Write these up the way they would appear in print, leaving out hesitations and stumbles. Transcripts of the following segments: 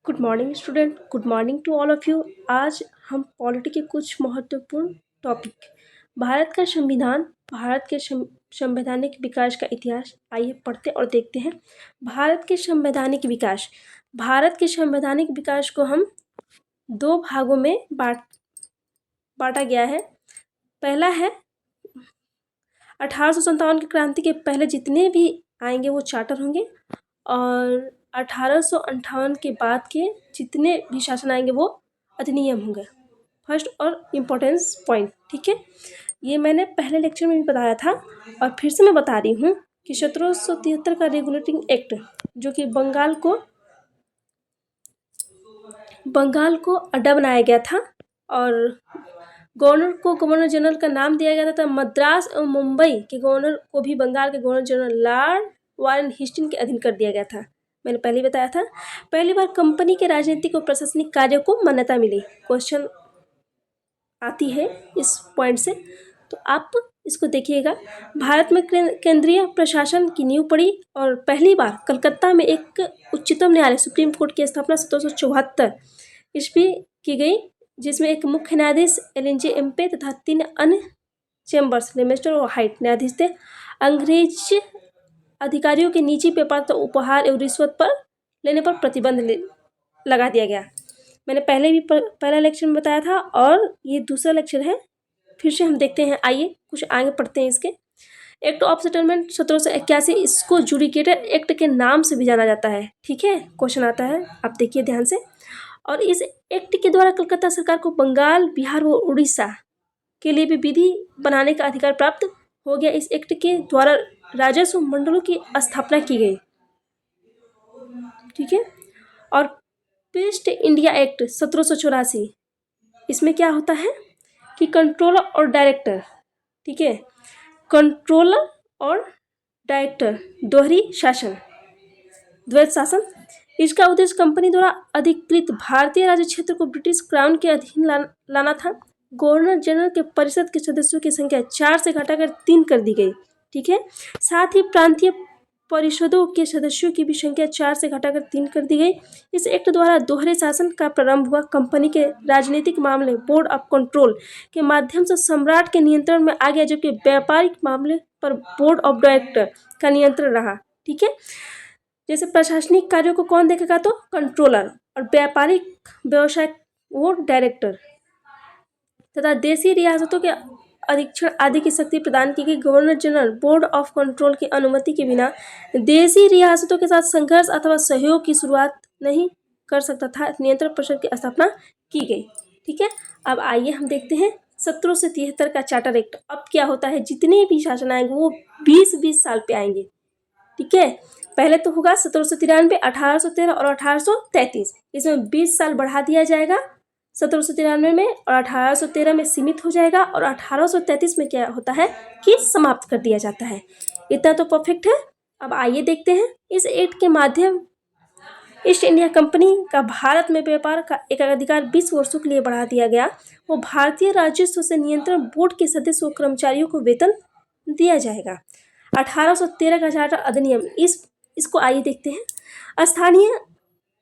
Good morning student, good morning to all of you. आज हम polity के कुछ महत्वपूर्ण टॉपिक, भारत का संविधान, भारत के संवैधानिक विकास का इतिहास, आइए पढ़ते और देखते हैं। भारत के संवैधानिक विकास, भारत के संवैधानिक विकास को हम दो भागों में बांटा गया है। पहला है 1857 की क्रांति के पहले जितने भी आएंगे वो चार्टर होंगे, और 1858 के बाद के जितने भी शासन आएंगे वो अधिनियम होंगे। फर्स्ट और इम्पोर्टेंस पॉइंट, ठीक है। ये मैंने पहले लेक्चर में भी बताया था और फिर से मैं बता रही हूँ कि 1773 का रेगुलेटिंग एक्ट, जो कि बंगाल को अड्डा बनाया गया था, और गवर्नर को गवर्नर जनरल का नाम दिया गया था। मद्रास और मुंबई के गवर्नर को भी बंगाल के governor general Lord Warren Hastings के अधीन कर दिया गया था। मैंने पहले बताया था। पहली बार कंपनी के राजनीतिक और प्रशासनिक कार्यों को मान्यता मिली। क्वेश्चन आती है इस पॉइंट से, तो आप इसको देखिएगा। भारत में केंद्रीय प्रशासन की नींव पड़ी और पहली बार कलकत्ता में एक उच्चतम न्यायालय सुप्रीम कोर्ट की स्थापना 1774 ईस्वी की गई, जिसमें एक मुख्य न्यायाधीश एलएनजे एम्पे तथा 3 अन्य चैम्बर्स लेमेस्टर और हाइट न्यायाधीश थे। अंग्रेज अधिकारियों के निजी व्यापार तो उपहार एवं रिश्वत पर लेने पर प्रतिबंध लगा दिया गया। मैंने पहले भी पहला लेक्चर में बताया था, और ये दूसरा लेक्चर है, फिर से हम देखते हैं। आइए कुछ आगे पढ़ते हैं। इसके एक्ट ऑफ सेटलमेंट 1781, इसको जुडिकेटर एक्ट के नाम से भी जाना जाता है, ठीक है। क्वेश्चन आता है, आप देखिए ध्यान से। और इस एक्ट के द्वारा कलकत्ता सरकार को बंगाल, बिहार व उड़ीसा के लिए भी विधि बनाने का अधिकार प्राप्त हो गया। इस एक्ट के द्वारा राजस्व मंडलों की स्थापना की गई, ठीक है। और पेस्ट इंडिया एक्ट 1784, इसमें क्या होता है कि कंट्रोलर और डायरेक्टर, ठीक है, कंट्रोलर और डायरेक्टर दोहरी शासन, द्वैत शासन, इसका उद्देश्य कंपनी द्वारा अधिकृत भारतीय राज्य क्षेत्र को ब्रिटिश क्राउन के अधीन लाना था। गवर्नर जनरल के परिषद के सदस्यों की संख्या 4 से घटाकर 3 कर दी गई, ठीक है। साथ ही प्रांतीय परिषदों के सदस्यों की भी संख्या 4 से घटाकर 3 कर दी गई। इस एक्ट द्वारा दोहरे शासन का प्रारंभ हुआ। कंपनी के राजनीतिक मामले बोर्ड ऑफ कंट्रोल के माध्यम से सम्राट के नियंत्रण में आ गया, जबकि व्यापारिक मामले पर बोर्ड ऑफ डायरेक्टर का नियंत्रण रहा, ठीक है। जैसे प्रशासनिक कार्यों को कौन देखेगा, तो कंट्रोलर, और व्यापारिक व्यवसाय वो डायरेक्टर, तथा देशी रियासतों के अधीक्षण आदि की शक्ति प्रदान की गई। Governor general board of control की अनुमति के बिना देशी रियासतों के साथ संघर्ष अथवा सहयोग की शुरुआत नहीं कर सकता था। नियंत्रण परिषद की स्थापना की गई, ठीक है। अब आइए हम देखते हैं 1773 का चार्टर एक्ट। अब क्या होता है, जितने भी शासन आएंगे वो 20-20 साल पे आएंगे, ठीक है। पहले तो होगा 1793, 1813 और 1833, इसमें 20 साल बढ़ा दिया जाएगा 1793 में, और 1813 में सीमित हो जाएगा, और 1833 में क्या होता है कि समाप्त कर दिया जाता है। इतना तो परफेक्ट है। अब आइए देखते हैं। इस एक्ट के माध्यम ईस्ट इंडिया कंपनी का भारत में व्यापार का एकाधिकार 20 वर्षों के लिए बढ़ा दिया गया। वो भारतीय राजस्व से नियंत्रण बोर्ड के सदस्य व कर्मचारियों को वेतन दिया जाएगा। 1813 का चार्टर अधिनियम, इसको आइए देखते हैं। स्थानीय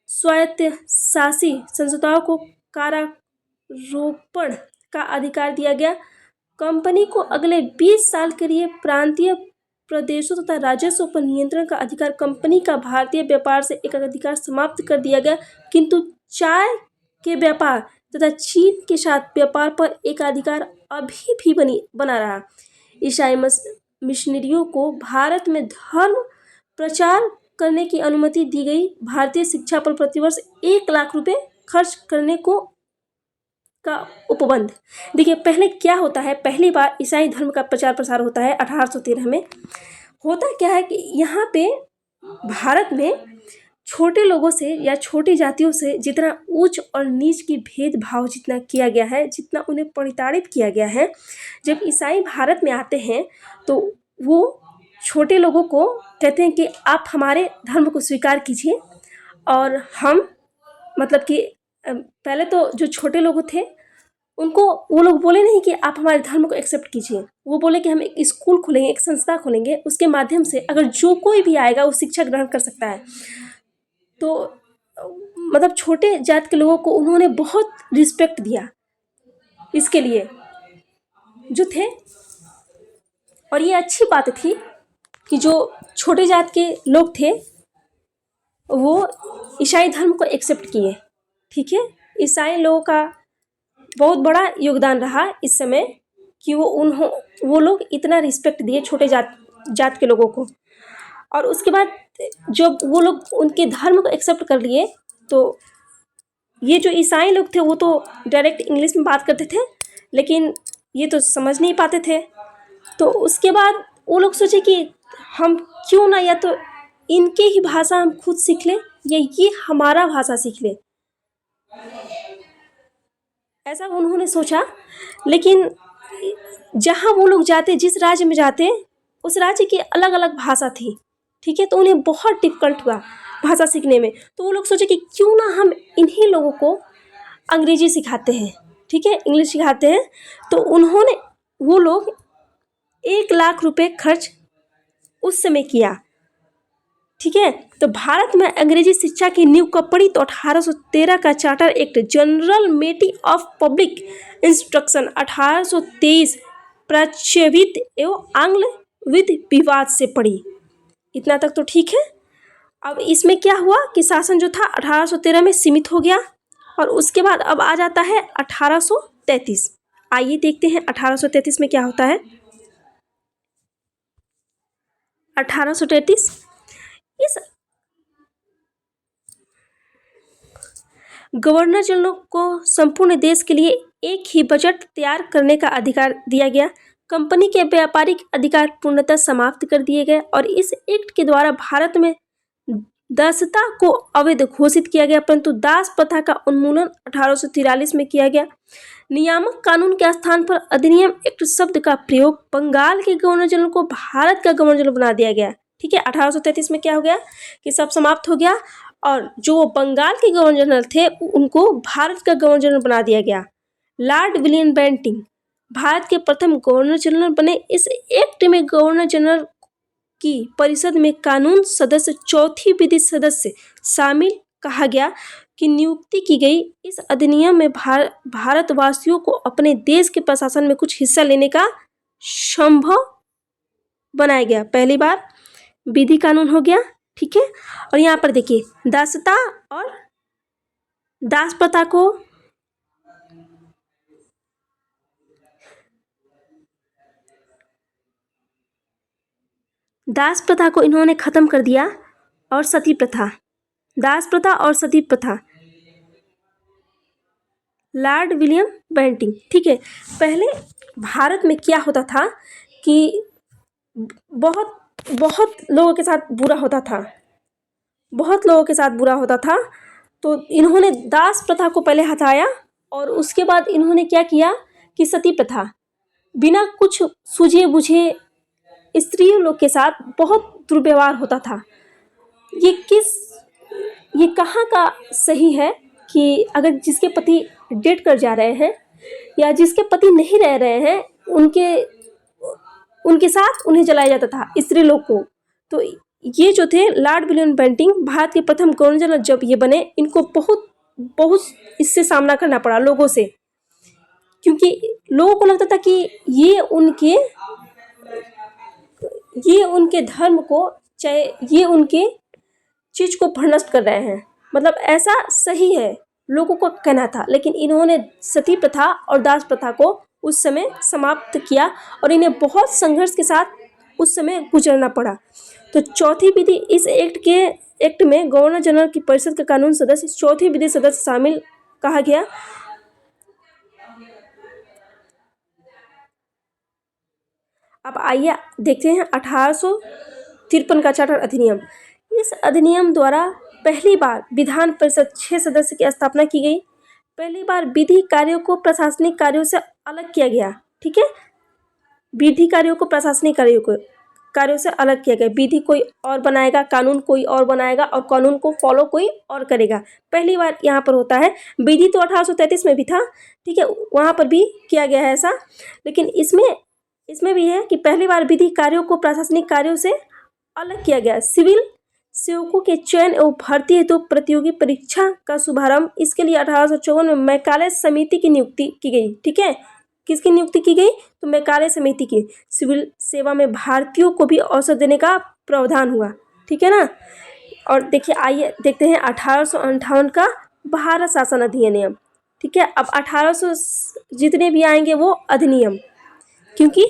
स्वायत्तशासी संस्थाओं को कारारोपण का अधिकार दिया गया। कंपनी को अगले 20 साल के लिए प्रांतीय प्रदेशों तथा राजस्व पर नियंत्रण का अधिकार। कंपनी का भारतीय व्यापार से एक अधिकार समाप्त कर दिया गया, किंतु चाय के व्यापार तथा चीन के साथ व्यापार पर एक अधिकार अभी भी बना रहा। ईसाई मिशनरियों को भारत में धर्म प्रचार करने की अनुमति दी गई। भारतीय शिक्षा पर प्रतिवर्ष 1 लाख रुपए खर्च करने का उपबंध। देखिए पहले क्या होता है, पहली बार ईसाई धर्म का प्रचार प्रसार होता है 1813 में। होता क्या है कि यहाँ पे भारत में छोटे लोगों से या छोटी जातियों से जितना ऊंच और नीच की भेदभाव जितना किया गया है, जितना उन्हें प्रताड़ित किया गया है, जब ईसाई भारत में आते हैं तो वो छोटे लोगों को कहते हैं कि आप हमारे धर्म को स्वीकार कीजिए, और हम मतलब कि पहले तो जो छोटे लोग थे उनको वो लोग बोले नहीं कि आप हमारे धर्म को एक्सेप्ट कीजिए, वो बोले कि हम एक स्कूल खोलेंगे, एक संस्था खोलेंगे, उसके माध्यम से अगर जो कोई भी आएगा वो शिक्षा ग्रहण कर सकता है। तो मतलब छोटे जात के लोगों को उन्होंने बहुत रिस्पेक्ट दिया इसके लिए जो थे। और ये अच्छी बात थी कि जो छोटे जात के लोग थे वो ईसाई धर्म को एक्सेप्ट किए। ठीक है, ईसाई लोगों का बहुत बड़ा योगदान रहा इस समय कि वो लोग इतना रिस्पेक्ट दिए छोटे जात के लोगों को। और उसके बाद जब वो लोग उनके धर्म को एक्सेप्ट कर लिए तो ये जो ईसाई लोग थे वो तो डायरेक्ट इंग्लिश में बात करते थे, लेकिन ये तो समझ नहीं पाते थे। तो उसके बाद वो लोग सोचे कि हम क्यों ना या तो इनके ही भाषा हम खुद सीख लें या ये हमारा भाषा सीख लें, ऐसा उन्होंने सोचा। लेकिन जहाँ वो लोग जाते, जिस राज्य में जाते, उस राज्य की अलग अलग भाषा थी। ठीक है, तो उन्हें बहुत डिफिकल्ट हुआ भाषा सीखने में। तो वो लोग सोचे कि क्यों ना हम इन्हीं लोगों को अंग्रेजी सिखाते हैं, ठीक है, इंग्लिश सिखाते हैं। तो वो लोग 1,00,000 रुपये खर्च उस समय किया। ठीक है, तो भारत में अंग्रेजी शिक्षा की नींव कब पड़ी? तो 1813 का charter act general committee of public instruction 1823 प्रचलित एवं आंग्ल विध विवाद से पड़ी। इतना तक तो ठीक है। अब इसमें क्या हुआ कि शासन जो था 1813 में सीमित हो गया और उसके बाद अब आ जाता है 1833। आइए देखते हैं 1833 में क्या होता है। 1833 इस गवर्नर जनरल को संपूर्ण देश के लिए एक ही बजट तैयार करने का अधिकार दिया गया। कंपनी के व्यापारिक अधिकार पूर्णतः समाप्त कर दिए गए और इस एक्ट के द्वारा भारत में दासता को अवैध घोषित किया गया, परंतु दास प्रथा का उन्मूलन 1843 में किया गया। नियामक कानून के स्थान पर अधिनियम एक्ट शब्द का प्रयोग बंगाल के गवर्नर जनरल को भारत का गवर्नर जनरल बना दिया गया। ठीक है, 1833 में क्या हो गया कि सब समाप्त हो गया और जो बंगाल के गवर्नर जनरल थे उनको भारत का गवर्नर जनरल बना दिया गया। लॉर्ड विलियम बेंटिंग भारत के प्रथम गवर्नर जनरल बने। इस एक्ट में गवर्नर जनरल की परिषद में कानून सदस्य चौथी विधि सदस्य शामिल कहा गया की नियुक्ति की गई। इस अधिनियम में भारतवासियों को अपने देश के प्रशासन में कुछ हिस्सा लेने का संभव बनाया गया। पहली बार विधि कानून हो गया। ठीक है, और यहाँ पर देखिए दासता और दास प्रथा को इन्होंने खत्म कर दिया और सती प्रथा, दास प्रथा और सती प्रथा, लॉर्ड विलियम बेंटिंग। ठीक है, पहले भारत में क्या होता था कि बहुत लोगों के साथ बुरा होता था, बहुत लोगों के साथ बुरा होता था। तो इन्होंने दास प्रथा को पहले हटाया और उसके बाद इन्होंने क्या किया कि सती प्रथा, बिना कुछ सूझे बुझे स्त्रियों लोग के साथ बहुत दुर्व्यवहार होता था। ये कहाँ का सही है कि अगर जिसके पति डेट कर जा रहे हैं या जिसके पति नहीं रह रहे हैं उनके साथ उन्हें जलाया जाता था स्त्री लोग को। तो ये जो थे लॉर्ड विलियम बेंटिंग भारत के प्रथम गवर्नर जनरल जब ये बने, इनको बहुत इससे सामना करना पड़ा लोगों से, क्योंकि लोगों को लगता था कि ये उनके धर्म को, चाहे ये उनके चीज को भ्रष्ट कर रहे हैं, मतलब ऐसा सही है लोगों को कहना था। लेकिन इन्होंने सती प्रथा और दास प्रथा को उस समय समाप्त किया और इन्हें बहुत संघर्ष के साथ उस समय गुजरना पड़ा। तो चौथी विधि इस एक्ट में गवर्नर जनरल की परिषद का कानून सदस्य चौथी विधि सदस्य शामिल कहा गया। अब आइए देखते हैं 1853 का चार्टर अधिनियम। इस अधिनियम द्वारा पहली बार विधान परिषद 6 सदस्य की स्थापना की गई। पहली बार विधि कार्यों को प्रशासनिक कार्यों से अलग किया गया। ठीक है, विधि कार्यों को प्रशासनिक कार्यों से अलग किया गया। विधि कोई और बनाएगा, कानून कोई और बनाएगा और कानून को फॉलो कोई और करेगा। पहली बार यहाँ पर होता है। विधि तो 1833 में भी था, ठीक है, वहाँ पर भी किया गया है ऐसा, लेकिन इसमें भी है कि पहली बार विधि कार्यों को प्रशासनिक कार्यों से अलग किया गया। सेवकों के चयन एवं भर्ती हेतु प्रतियोगी परीक्षा का शुभारंभ इसके लिए 1854 में मैकाले समिति की नियुक्ति की गई। ठीक है, किसकी नियुक्ति की गई? तो मैकाले समिति की। सिविल सेवा में भारतीयों को भी अवसर देने का प्रावधान हुआ। ठीक है ना। और देखिए, आइए देखते हैं 1858 का भारत शासन अधिनियम। ठीक है, अब 1800 जितने भी आएंगे वो अधिनियम, क्योंकि